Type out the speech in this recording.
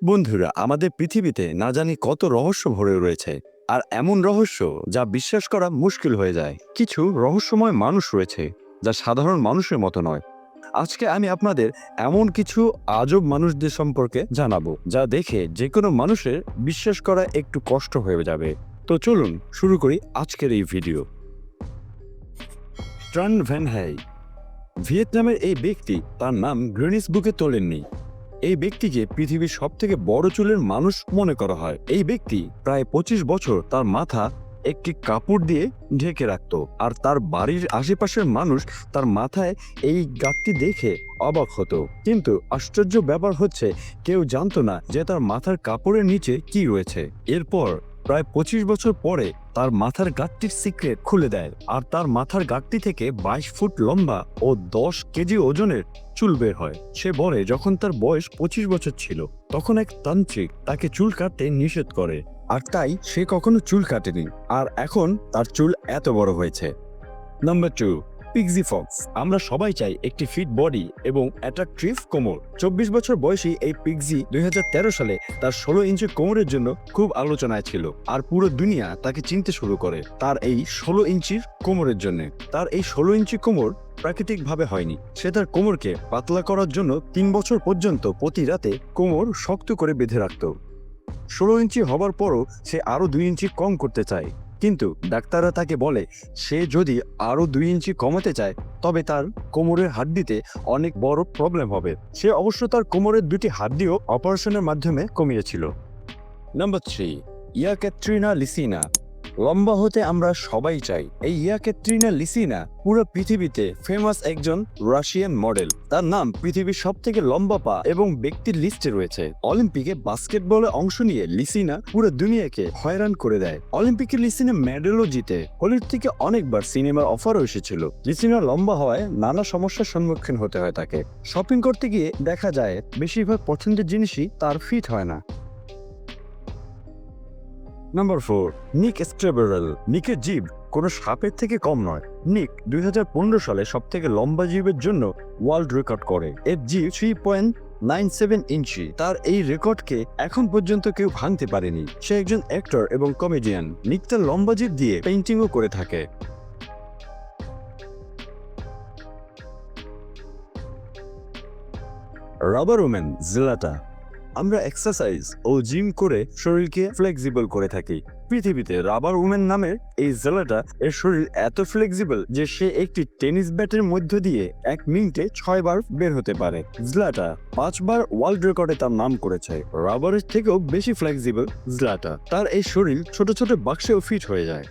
বন্ধুরা, আমাদের পৃথিবীতে না জানি কত রহস্য ভরে রয়েছে। আর এমন রহস্য যা বিশ্বাস করা মুশকিল হয়ে যায়। কিছু রহস্যময় মানুষ রয়েছে যা সাধারণ মানুষের মতো নয়। আজকে আমি আপনাদের এমন কিছু আজব মানুষদের সম্পর্কে জানাবো যা দেখে যে কোনো মানুষের বিশ্বাস করা একটু কষ্ট হয়ে যাবে। তো চলুন শুরু করি আজকের এই ভিডিও। ট্রান ভ্যান হ্যাই, ভিয়েতনামের এই ব্যক্তি তার নাম গ্রিনিস বুকে তোলেননি। এই ব্যক্তিকে পৃথিবীর সবথেকে বড় চুলের মানুষ মনে করা হয়। এই ব্যক্তি প্রায় 25 বছর তার মাথা একটি কাপড় দিয়ে ঢেকে রাখত, আর তার বাড়ির আশেপাশের মানুষ তার মাথায় এই গাঁটটি দেখে অবাক হতো। কিন্তু আশ্চর্য ব্যাপার হচ্ছে, কেউ জানতো না যে তার মাথার কাপড়ের নিচে কি রয়েছে। এরপর প্রায় 25 বছর পরে তার মাথার গাঁটটির সিক্রেট খুলে দেয়, আর তার মাথার গাঁটটি থেকে 22 ফুট লম্বা ও 10 কেজি ওজনের চুল বের হয়। সে বলে যখন তার বয়স 25 বছর ছিল তখন এক তান্ত্রিক তাকে চুল কাটতে নিষেধ করে, আর তাই সে কখনো চুল কাটেনি, আর এখন তার চুল এত বড় হয়েছে। নাম্বার 2, পিগজি ফক্স। আমরা সবাই চাই একটি ফিট বডি এবং অ্যাট্রাকটিভ কোমর। 24 বছর বয়সী এই পিগজি 2013 সালে তার 16 ইঞ্চি কোমরের জন্য খুব আলোচনায় ছিল, আর পুরো দুনিয়া তাকে চিনতে শুরু করে তার এই 16 ইঞ্চির কোমরের জন্য। তার এই 16 ইঞ্চি কোমর প্রাকৃতিকভাবে হয়নি। সে তার কোমরকে পাতলা করার জন্য 3 বছর পর্যন্ত প্রতি রাতে কোমর শক্ত করে বেঁধে রাখত। 16 ইঞ্চি হবার পরও সে আরো 2 ইঞ্চি কম করতে চায়, কিন্তু ডাক্তাররা তাকে বলে সে যদি আরো 2 ইঞ্চি কমাতে চায় তবে তার কোমরের হাড্ডিতে অনেক বড় প্রবলেম হবে। সে অবশ্য তার কোমরের 2টি হাড্ডিও অপারেশনের মাধ্যমে কমিয়েছিল। নাম্বার 3, ইয়াকাতেরিনা লিসিনা। লম্বা হতে আমরা সবাই চাই। এই ইয়াকাতেরিনা লিসিনা পুরো পৃথিবীতে ফেমাস একজন রাশিয়ান মডেল। তার নাম পৃথিবীর সবথেকে লম্বা পা এবং ব্যক্তির লিস্টে রয়েছে। অলিম্পিকে বাস্কেটবলে অংশ নিয়ে লিসিনা পুরো দুনিয়াকে হয়রান করে দেয়। অলিম্পিকে লিসিনা মেডেলও জিতে। হলিউড থেকে অনেকবার সিনেমার অফারও এসেছিল। লিসিনা লম্বা হওয়ায় নানা সমস্যার সম্মুখীন হতে হয় তাকে। শপিং করতে গিয়ে দেখা যায় বেশিরভাগ পছন্দের জিনিসই তার ফিট হয় না। নাম্বার 4, নিক স্ট্রেবেরেল। নিকের জিভ কোনো সাপের থেকে কম নয়। নিক 2015 সালে সবথেকে লম্বা জিভের জন্য ওয়ার্ল্ড রেকর্ড করে। এর জিভ 3.97 ইঞ্চি। তার এই রেকর্ডকে এখন পর্যন্ত কেউ ভাঙতে পারেনি। সে একজন অ্যাক্টর এবং কমেডিয়ান। নিক তার লম্বা জিভ দিয়ে পেইন্টিংও করে থাকে। রাবার ওম্যান জিলাটা। আমরা এক্সারসাইজ ও জিম করে শরীরকে ফ্লেক্সিবল করে থাকি। পৃথিবীতে রাবার ওম্যান নামের এই জেলাটা এর শরীর এত ফ্লেক্সিবল যে সে একটি টেনিস ব্যাটের মধ্য দিয়ে 1 মিনিটে 6 বার বের হতে পারে। জেলাটা 5 বার ওয়ার্ল্ড রেকর্ডে তার নাম করেছে। রাবারের থেকেও বেশি ফ্লেক্সিবল জেলাটা। তার এই শরীর ছোট ছোট বাক্সেও ফিট হয়ে যায়।